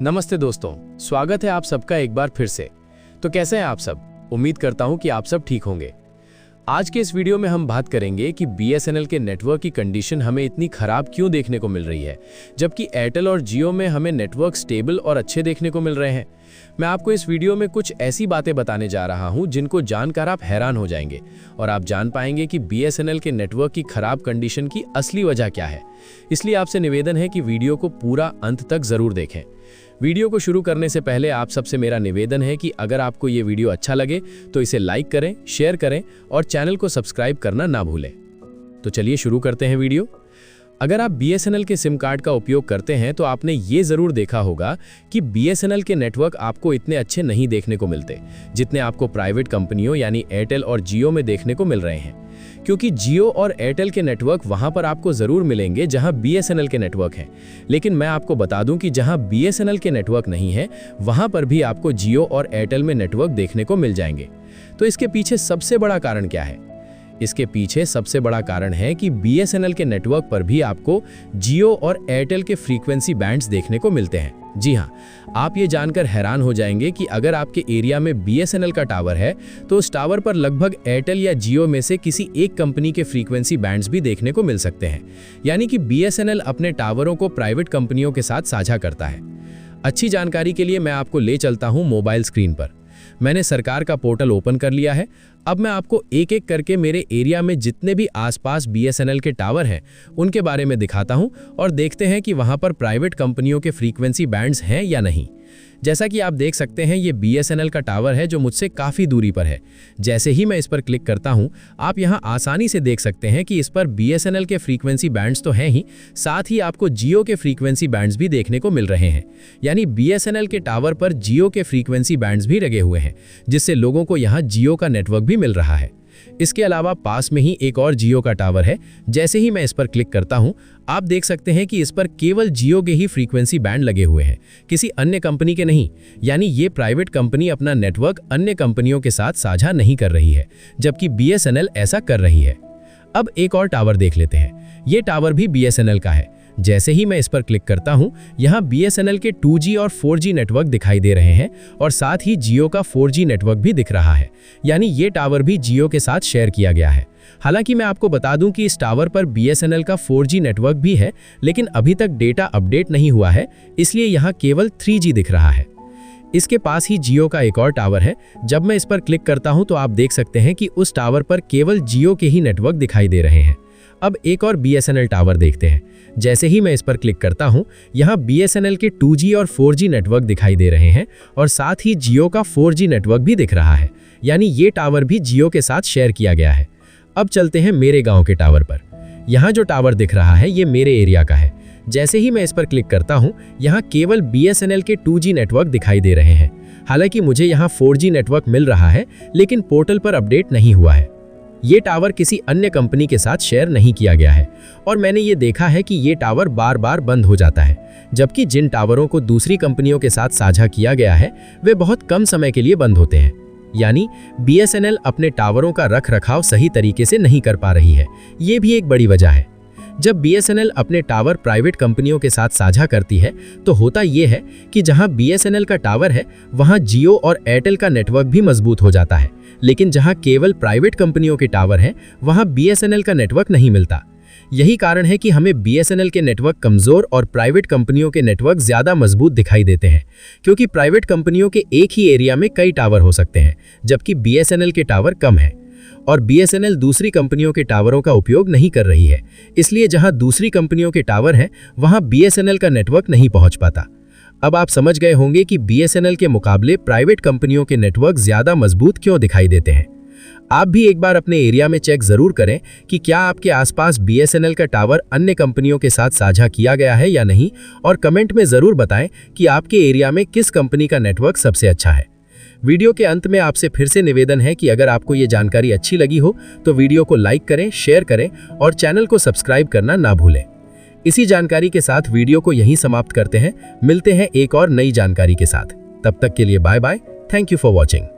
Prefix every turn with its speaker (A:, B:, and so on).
A: नमस्ते दोस्तों, स्वागत है आप सबका एक बार फिर से। तो कैसे हैं आप सब? उम्मीद करता हूं कि आप सब ठीक होंगे। आज के इस वीडियो में हम बात करेंगे कि BSNL के नेटवर्क की कंडीशन हमें इतनी खराब क्यों देखने को मिल रही है, जबकि एयरटेल और जियो में हमें नेटवर्क स्टेबल और अच्छे देखने को मिल रहे हैं। मैं आपको इस वीडियो में कुछ ऐसी बातें बताने जा रहा हूं जिनको जानकर आप हैरान हो जाएंगे और आप जान पाएंगे कि BSNL के नेटवर्क की खराब कंडीशन की असली वजह क्या है। इसलिए आपसे निवेदन है कि वीडियो को पूरा अंत तक जरूर देखें। वीडियो को शुरू करने से पहले आप सबसे मेरा निवेदन है कि अगर आपको ये वीडियो अच्छा लगे तो इसे लाइक करें, शेयर करें और चैनल को सब्सक्राइब करना ना भूलें। तो चलिए शुरू करते हैं वीडियो। अगर आप BSNL के सिम कार्ड का उपयोग करते हैं तो आपने ये ज़रूर देखा होगा कि BSNL के नेटवर्क आपको इतने अच्छे नहीं देखने को मिलते जितने आपको प्राइवेट कंपनियों यानी एयरटेल और जियो में देखने को मिल रहे हैं। क्योंकि जियो और एयरटेल के नेटवर्क वहां पर आपको ज़रूर मिलेंगे जहां BSNL के नेटवर्क हैं, लेकिन मैं आपको बता दूं कि जहां BSNL के नेटवर्क नहीं है वहां पर भी आपको जियो और एयरटेल में नेटवर्क देखने को मिल जाएंगे। तो इसके पीछे सबसे बड़ा कारण क्या है? इसके पीछे सबसे बड़ा कारण है कि BSNL के नेटवर्क पर भी आपको जियो और एयरटेल के फ्रीक्वेंसी बैंड्स देखने को मिलते हैं। जी हाँ, आप ये जानकर हैरान हो जाएंगे कि अगर आपके एरिया में BSNL का टावर है तो उस टावर पर लगभग एयरटेल या जियो में से किसी एक कंपनी के फ्रीक्वेंसी बैंड्स भी देखने को मिल सकते हैं। यानी कि BSNL अपने टावरों को प्राइवेट कंपनियों के साथ साझा करता है। अच्छी जानकारी के लिए मैं आपको ले चलता हूँ मोबाइल स्क्रीन पर। मैंने सरकार का पोर्टल ओपन कर लिया है। अब मैं आपको एक एक करके मेरे एरिया में जितने भी आसपास BSNL के टावर हैं उनके बारे में दिखाता हूं और देखते हैं कि वहां पर प्राइवेट कंपनियों के फ्रीक्वेंसी बैंड्स हैं या नहीं। जैसा कि आप देख सकते हैं ये BSNL का टावर है जो मुझसे काफ़ी दूरी पर है। जैसे ही मैं इस पर क्लिक करता हूं आप यहां आसानी से देख सकते हैं कि इस पर BSNL के फ्रीक्वेंसी बैंड्स तो हैं ही, साथ ही आपको जियो के फ्रीक्वेंसी बैंड्स भी देखने को मिल रहे हैं। यानी BSNL के टावर पर जियो के फ्रीक्वेंसी बैंड्स भी लगे हुए हैं, जिससे लोगों को यहाँ जियो का नेटवर्क भी मिल रहा है। इसके अलावा पास में ही एक और जियो का टावर है। जैसे ही मैं इस पर क्लिक करता हूं आप देख सकते हैं कि इस पर केवल जियो के ही फ्रीक्वेंसी बैंड लगे हुए हैं, किसी अन्य कंपनी के नहीं। यानी ये प्राइवेट कंपनी अपना नेटवर्क अन्य कंपनियों के साथ साझा नहीं कर रही है, जबकि BSNL ऐसा कर रही है। अब एक और टावर देख लेते हैं। ये टावर भी BSNL का है। जैसे ही मैं इस पर क्लिक करता हूं यहाँ BSNL के 2G और 4G नेटवर्क दिखाई दे रहे हैं और साथ ही जियो का 4G नेटवर्क भी दिख रहा है। यानी ये टावर भी जियो के साथ शेयर किया गया है। हालांकि मैं आपको बता दूं कि इस टावर पर BSNL का 4G नेटवर्क भी है, लेकिन अभी तक डेटा अपडेट नहीं हुआ है, इसलिए यहाँ केवल 3G दिख रहा है। इसके पास ही जियो का एक और टावर है। जब मैं इस पर क्लिक करता हूं तो आप देख सकते हैं कि उस टावर पर केवल जियो के ही नेटवर्क दिखाई दे रहे हैं। अब एक और BSNL टावर देखते हैं। जैसे ही मैं इस पर क्लिक करता हूं यहाँ BSNL के 2G और 4G नेटवर्क दिखाई दे रहे हैं और साथ ही जियो का 4G नेटवर्क भी दिख रहा है। यानी ये टावर भी जियो के साथ शेयर किया गया है। अब चलते हैं मेरे गांव के टावर पर। यहाँ जो टावर दिख रहा है ये मेरे एरिया का है। जैसे ही मैं इस पर क्लिक करता हूँ यहाँ केवल BSNL के 2G नेटवर्क दिखाई दे रहे हैं। हालांकि मुझे यहाँ 4G नेटवर्क मिल रहा है, लेकिन पोर्टल पर अपडेट नहीं हुआ है। ये टावर किसी अन्य कंपनी के साथ शेयर नहीं किया गया है और मैंने ये देखा है कि ये टावर बार बार बंद हो जाता है, जबकि जिन टावरों को दूसरी कंपनियों के साथ साझा किया गया है वे बहुत कम समय के लिए बंद होते हैं। यानी BSNL अपने टावरों का रख रखाव सही तरीके से नहीं कर पा रही है। ये भी एक बड़ी वजह है। जब BSNL अपने टावर प्राइवेट कंपनियों के साथ साझा करती है तो होता यह है कि जहां BSNL का टावर है वहां जियो और एयरटेल का नेटवर्क भी मजबूत हो जाता है, लेकिन जहां केवल प्राइवेट कंपनियों के टावर हैं वहां BSNL का नेटवर्क नहीं मिलता। यही कारण है कि हमें BSNL के नेटवर्क कमजोर और प्राइवेट कंपनियों के नेटवर्क ज्यादा मजबूत दिखाई देते हैं, क्योंकि प्राइवेट कंपनियों के एक ही एरिया में कई टावर हो सकते हैं, जबकि BSNL के टावर कम है और BSNL दूसरी कंपनियों के टावरों का उपयोग नहीं कर रही है। इसलिए जहां दूसरी कंपनियों के टावर हैं वहां BSNL का नेटवर्क नहीं पहुंच पाता। अब आप समझ गए होंगे कि BSNL के मुकाबले प्राइवेट कंपनियों के नेटवर्क ज्यादा मजबूत क्यों दिखाई देते हैं। आप भी एक बार अपने एरिया में चेक जरूर करें कि क्या आपके आसपास BSNL का टावर अन्य कंपनियों के साथ साझा किया गया है या नहीं, और कमेंट में जरूर बताएं कि आपके एरिया में किस कंपनी का नेटवर्क सबसे अच्छा है। वीडियो के अंत में आपसे फिर से निवेदन है कि अगर आपको ये जानकारी अच्छी लगी हो तो वीडियो को लाइक करें, शेयर करें और चैनल को सब्सक्राइब करना ना भूलें। इसी जानकारी के साथ वीडियो को यहीं समाप्त करते हैं। मिलते हैं एक और नई जानकारी के साथ। तब तक के लिए bye bye. Thank you for watching.